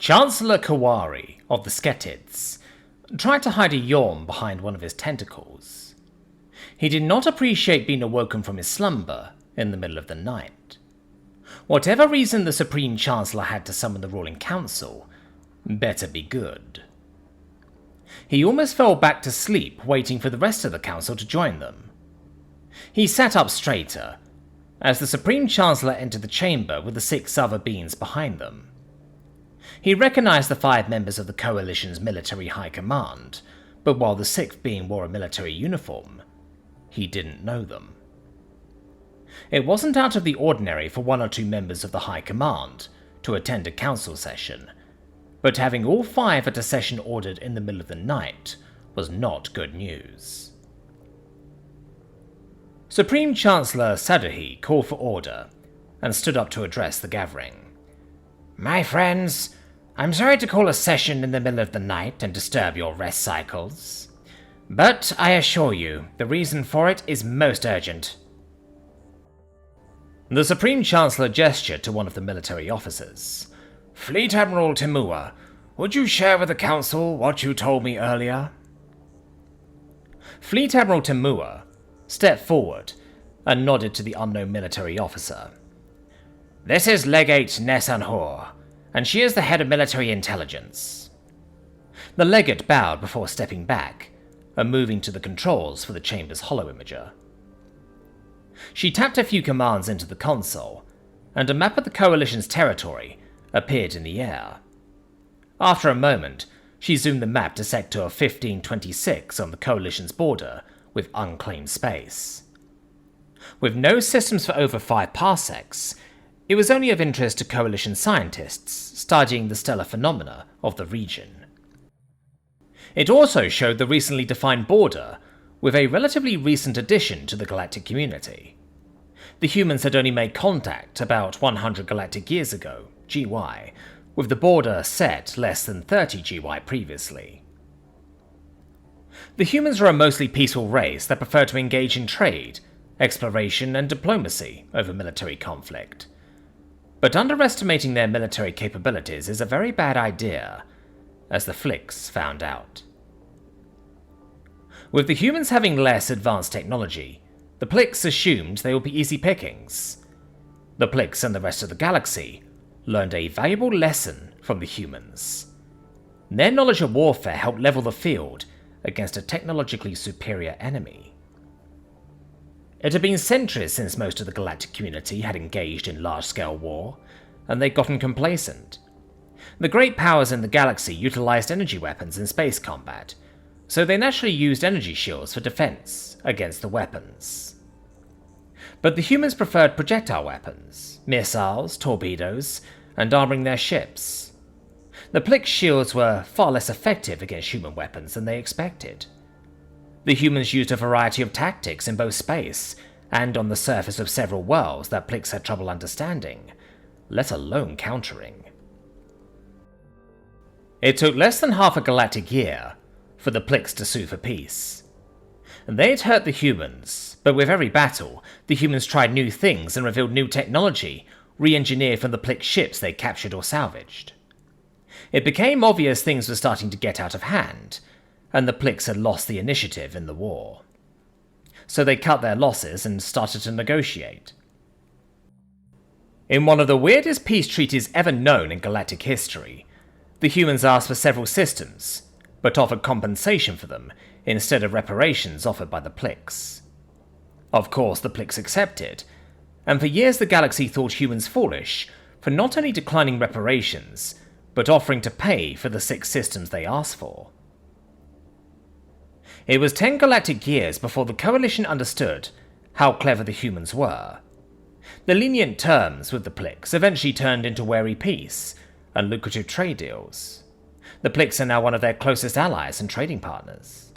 Chancellor Kawari of the Sketids tried to hide a yawn behind one of his tentacles. He did not appreciate being awoken from his slumber in the middle of the night. Whatever reason the Supreme Chancellor had to summon the ruling council, better be good. He almost fell back to sleep waiting for the rest of the council to join them. He sat up straighter as the Supreme Chancellor entered the chamber with the 6 other beings behind them. He recognized the 5 members of the Coalition's military high command, but while the 6th being wore a military uniform, he didn't know them. It wasn't out of the ordinary for 1 or 2 members of the high command to attend a council session, but having all 5 at a session ordered in the middle of the night was not good news. Supreme Chancellor Saduhi called for order and stood up to address the gathering. "My friends, I'm sorry to call a session in the middle of the night and disturb your rest cycles, but I assure you the reason for it is most urgent." The Supreme Chancellor gestured to one of the military officers. "Fleet Admiral Temua, would you share with the Council what you told me earlier?" Fleet Admiral Temua stepped forward and nodded to the unknown military officer. "This is Legate Nesanhor, and she is the head of military intelligence." The legate bowed before stepping back and moving to the controls for the chamber's holo-imager. She tapped a few commands into the console, and a map of the Coalition's territory appeared in the air. After a moment, she zoomed the map to Sector 1526 on the Coalition's border with unclaimed space. With no systems for over 5 parsecs, it was only of interest to Coalition scientists studying the stellar phenomena of the region. It also showed the recently defined border with a relatively recent addition to the galactic community. The humans had only made contact about 100 galactic years ago, GY, with the border set less than 30 GY previously. The humans are a mostly peaceful race that prefer to engage in trade, exploration, and diplomacy over military conflict. But underestimating their military capabilities is a very bad idea, as the Flicks found out. With the humans having less advanced technology, the Plicks assumed they would be easy pickings. The Plicks and the rest of the galaxy learned a valuable lesson from the humans. Their knowledge of warfare helped level the field against a technologically superior enemy. It had been centuries since most of the galactic community had engaged in large-scale war, and they'd gotten complacent. The great powers in the galaxy utilized energy weapons in space combat, so they naturally used energy shields for defense against the weapons. But the humans preferred projectile weapons, missiles, torpedoes, and armoring their ships. The Plick shields were far less effective against human weapons than they expected. The humans used a variety of tactics in both space and on the surface of several worlds that Plicks had trouble understanding, let alone countering. It took less than half a galactic year for the Plicks to sue for peace. They'd hurt the humans, but with every battle, the humans tried new things and revealed new technology, re-engineered from the Plick ships they captured or salvaged. It became obvious things were starting to get out of hand, and the Plicks had lost the initiative in the war. So they cut their losses and started to negotiate. In one of the weirdest peace treaties ever known in galactic history, the humans asked for several systems, but offered compensation for them instead of reparations offered by the Plicks. Of course, the Plicks accepted, and for years the galaxy thought humans foolish for not only declining reparations, but offering to pay for the 6 systems they asked for. It was 10 galactic years before the Coalition understood how clever the humans were. The lenient terms with the Plicks eventually turned into wary peace and lucrative trade deals. The Plicks are now one of their closest allies and trading partners.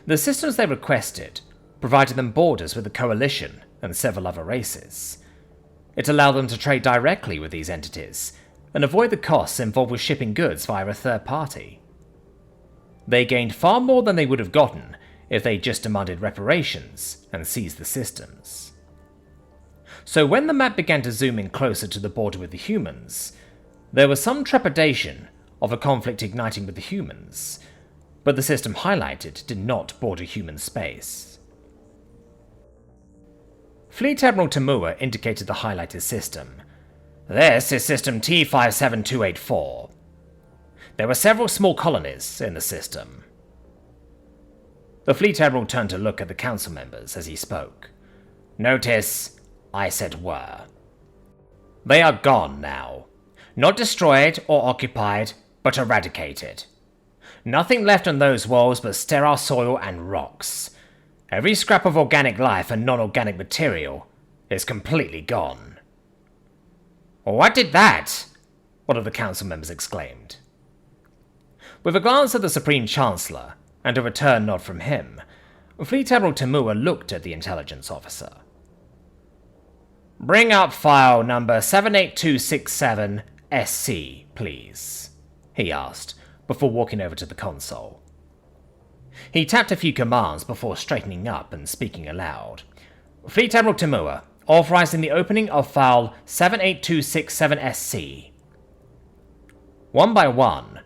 The systems they requested provided them borders with the Coalition and several other races. It allowed them to trade directly with these entities and avoid the costs involved with shipping goods via a third party. They gained far more than they would have gotten if they just demanded reparations and seized the systems. So when the map began to zoom in closer to the border with the humans, There was some trepidation of a conflict igniting with the humans, but the system highlighted did not border human space. Fleet Admiral Tamura indicated the highlighted system. This is System T57284. There were several small colonies in the system. The Fleet Admiral turned to look at the council members as he spoke. Notice, I said were. They are gone now. Not destroyed or occupied, but eradicated. Nothing left on those walls but sterile soil and rocks. Every scrap of organic life and non-organic material is completely gone. What did that? One of the council members exclaimed. With a glance at the Supreme Chancellor, and a return nod from him, Fleet Admiral Tamura looked at the intelligence officer. Bring up file number 78267SC, please, he asked, before walking over to the console. He tapped a few commands before straightening up and speaking aloud. Fleet Admiral Tamura, authorizing the opening of file 78267SC. One by one,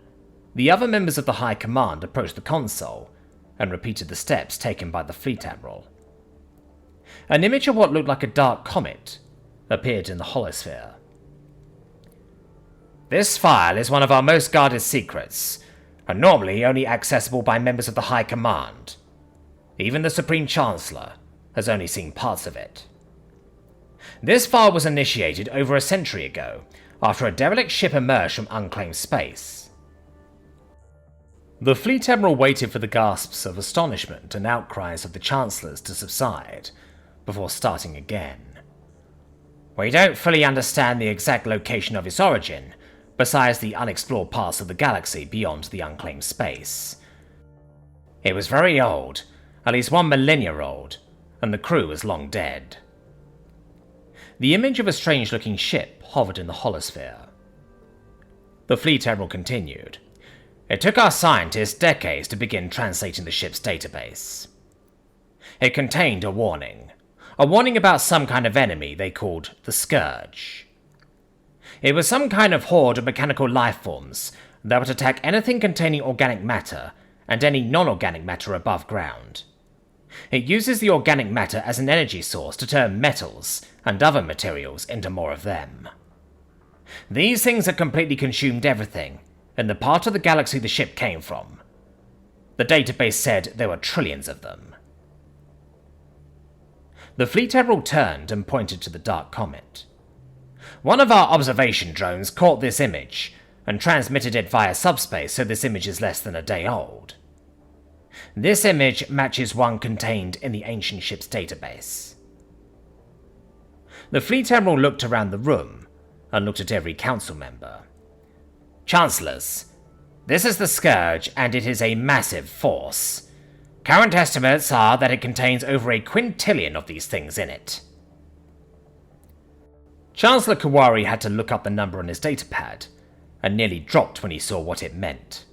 the other members of the High Command approached the console and repeated the steps taken by the Fleet Admiral. An image of what looked like a dark comet appeared in the holosphere. This file is one of our most guarded secrets, and normally only accessible by members of the High Command. Even the Supreme Chancellor has only seen parts of it. This file was initiated over a century ago, after a derelict ship emerged from unclaimed space. The Fleet Admiral waited for the gasps of astonishment and outcries of the Chancellors to subside, before starting again. We don't fully understand the exact location of its origin, besides the unexplored parts of the galaxy beyond the unclaimed space. It was very old, at least 1 millennia old, and the crew is long dead. The image of a strange-looking ship hovered in the holosphere. The Fleet Admiral continued. It took our scientists decades to begin translating the ship's database. It contained a warning about some kind of enemy they called the Scourge. It was some kind of horde of mechanical life forms that would attack anything containing organic matter and any non-organic matter above ground. It uses the organic matter as an energy source to turn metals and other materials into more of them. These things have completely consumed everything in the part of the galaxy the ship came from. The database said there were trillions of them. The Fleet Admiral turned and pointed to the dark comet. One of our observation drones caught this image and transmitted it via subspace, so this image is less than a day old. This image matches one contained in the ancient ship's database. The Fleet Admiral looked around the room and looked at every council member. Chancellors, this is the Scourge, and it is a massive force. Current estimates are that it contains over a quintillion of these things in it. Chancellor Kawari had to look up the number on his datapad, and nearly dropped when he saw what it meant.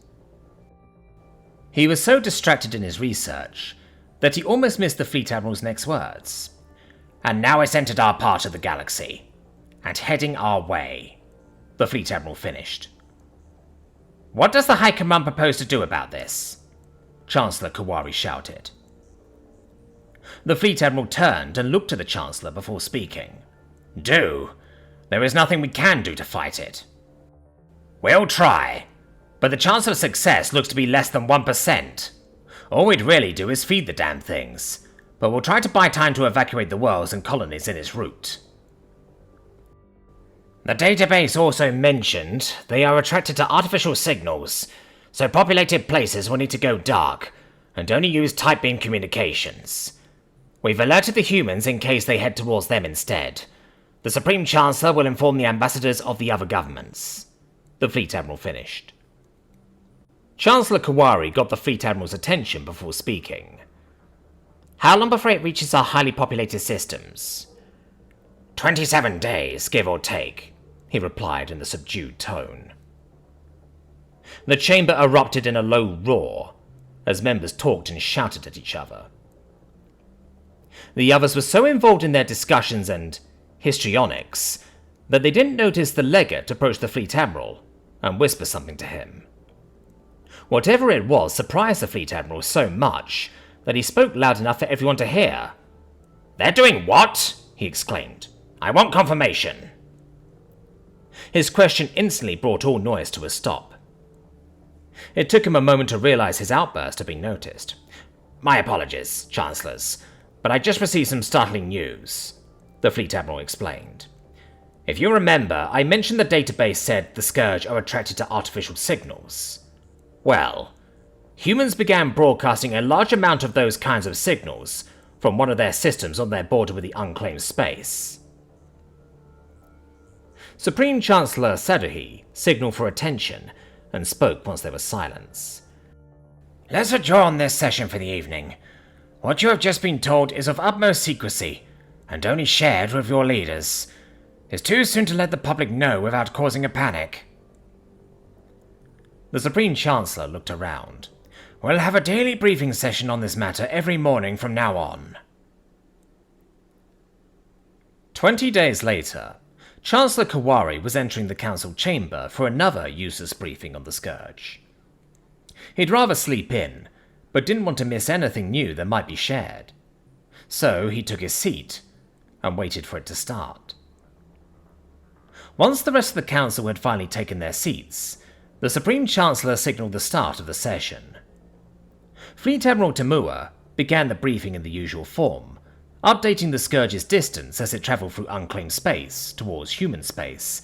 He was so distracted in his research that he almost missed the Fleet Admiral's next words. And now it's entered our part of the galaxy, and heading our way, the Fleet Admiral finished. What does the High Command propose to do about this? Chancellor Kawari shouted. The Fleet Admiral turned and looked at the Chancellor before speaking. Do? There is nothing we can do to fight it. We'll try, but the chance of success looks to be less than 1%. All we'd really do is feed the damn things, but we'll try to buy time to evacuate the worlds and colonies in its route. The database also mentioned they are attracted to artificial signals, so populated places will need to go dark, and only use tight beam communications. We've alerted the humans in case they head towards them instead. The Supreme Chancellor will inform the ambassadors of the other governments. The Fleet Admiral finished. Chancellor Kawari got the Fleet Admiral's attention before speaking. How long before it reaches our highly populated systems? 27 days, give or take, he replied in a subdued tone. The chamber erupted in a low roar as members talked and shouted at each other. The others were so involved in their discussions and histrionics that they didn't notice the legate approach the Fleet Admiral and whisper something to him. Whatever it was surprised the Fleet Admiral so much that he spoke loud enough for everyone to hear. "They're doing what?" he exclaimed. "I want confirmation." His question instantly brought all noise to a stop. It took him a moment to realize his outburst had been noticed. "My apologies, Chancellors, but I just received some startling news," the Fleet Admiral explained. "If you remember, I mentioned the database said the Scourge are attracted to artificial signals. Well, humans began broadcasting a large amount of those kinds of signals from one of their systems on their border with the unclaimed space." Supreme Chancellor Saduhi signaled for attention and spoke once there was silence. "Let's adjourn this session for the evening. What you have just been told is of utmost secrecy and only shared with your leaders. It's too soon to let the public know without causing a panic." The Supreme Chancellor looked around. "We'll have a daily briefing session on this matter every morning from now on." 20 days later, Chancellor Kawari was entering the council chamber for another useless briefing on the Scourge. He'd rather sleep in, but didn't want to miss anything new that might be shared. So he took his seat and waited for it to start. Once the rest of the council had finally taken their seats, the Supreme Chancellor signaled the start of the session. Fleet Admiral Tamua began the briefing in the usual form, updating the Scourge's distance as it travelled through unclaimed space towards human space,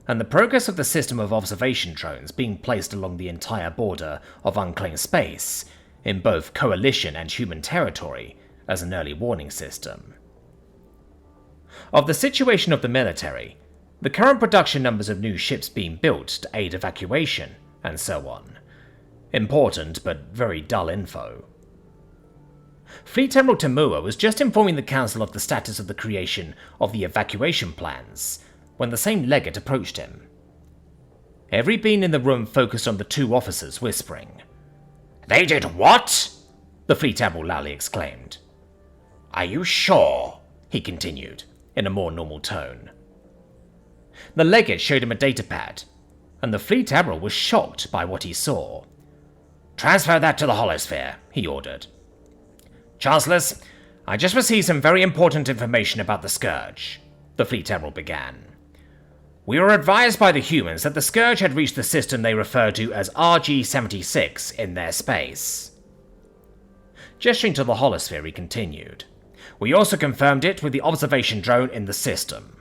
and the progress of the system of observation drones being placed along the entire border of unclaimed space, in both Coalition and human territory, as an early warning system. Of the situation of the military, the current production numbers of new ships being built to aid evacuation, and so on. Important, but very dull info. Fleet Admiral Tamua was just informing the Council of the status of the creation of the evacuation plans, when the same legate approached him. Every being in the room focused on the two officers whispering. "They did what?" the Fleet Admiral loudly exclaimed. "Are you sure?" he continued, in a more normal tone. The legate showed him a datapad, and the Fleet Admiral was shocked by what he saw. "Transfer that to the holosphere," he ordered. "Chancellors, I just received some very important information about the Scourge," the Fleet Admiral began. "We were advised by the humans that the Scourge had reached the system they refer to as RG-76 in their space." Gesturing to the holosphere, he continued. "We also confirmed it with the observation drone in the system."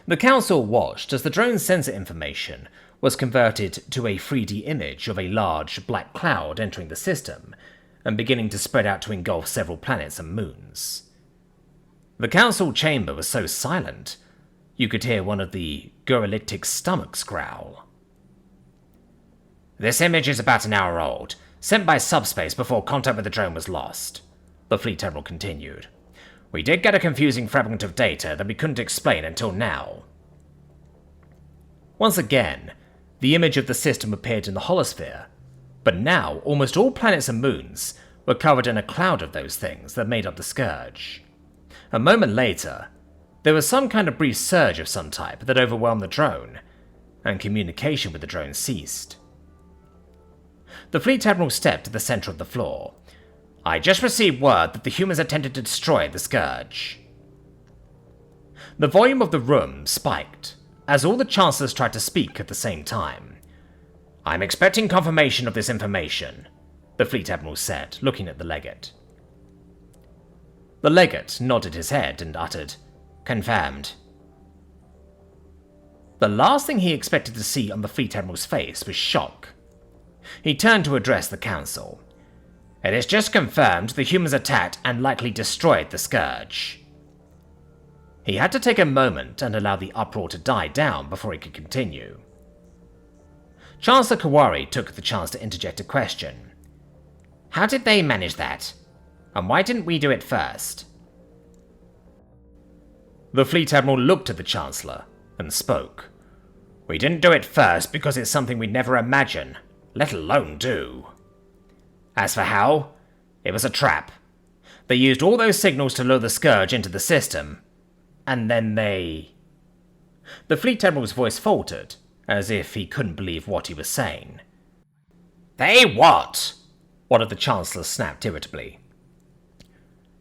The Council watched as the drone's sensor information was converted to a 3D image of a large black cloud entering the system and beginning to spread out to engulf several planets and moons. The council chamber was so silent, you could hear one of the gorillitic stomachs growl. "This image is about an hour old, sent by subspace before contact with the drone was lost," the Fleet Admiral continued. "We did get a confusing fragment of data that we couldn't explain until now." Once again, the image of the system appeared in the holosphere, but now almost all planets and moons were covered in a cloud of those things that made up the Scourge. A moment later, there was some kind of brief surge of some type that overwhelmed the drone, and communication with the drone ceased. The Fleet Admiral stepped to the center of the floor. "I just received word that the humans attempted to destroy the Scourge." The volume of the room spiked, as all the Chancellors tried to speak at the same time. "I'm expecting confirmation of this information," the Fleet Admiral said, looking at the legate. The legate nodded his head and uttered, "Confirmed." The last thing he expected to see on the Fleet Admiral's face was shock. He turned to address the Council. "It is just confirmed the humans attacked and likely destroyed the Scourge." He had to take a moment and allow the uproar to die down before he could continue. Chancellor Kawari took the chance to interject a question. "How did they manage that? And why didn't we do it first?" The Fleet Admiral looked at the Chancellor and spoke. "We didn't do it first because it's something we'd never imagine, let alone do. As for how, it was a trap. They used all those signals to lure the Scourge into the system, and then they The Fleet Admiral's voice faltered, as if he couldn't believe what he was saying. "They what?" one of the Chancellors snapped irritably.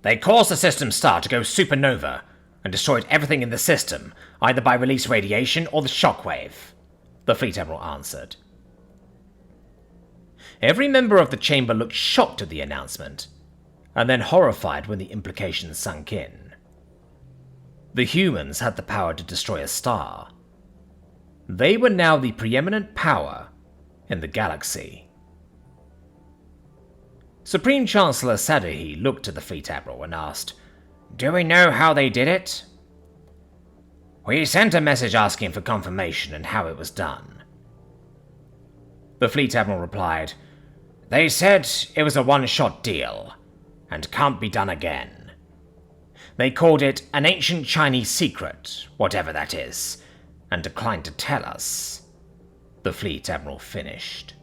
"They caused the system star to go supernova and destroyed everything in the system, either by released radiation or the shockwave," the Fleet Admiral answered. Every member of the chamber looked shocked at the announcement, and then horrified when the implications sunk in. The humans had the power to destroy a star. They were now the preeminent power in the galaxy. Supreme Chancellor Sadahi looked at the Fleet Admiral and asked, "Do we know how they did it?" "We sent a message asking for confirmation and how it was done." The Fleet Admiral replied, "They said it was a one-shot deal, and can't be done again. They called it an ancient Chinese secret, whatever that is, and declined to tell us," the Fleet Admiral finished.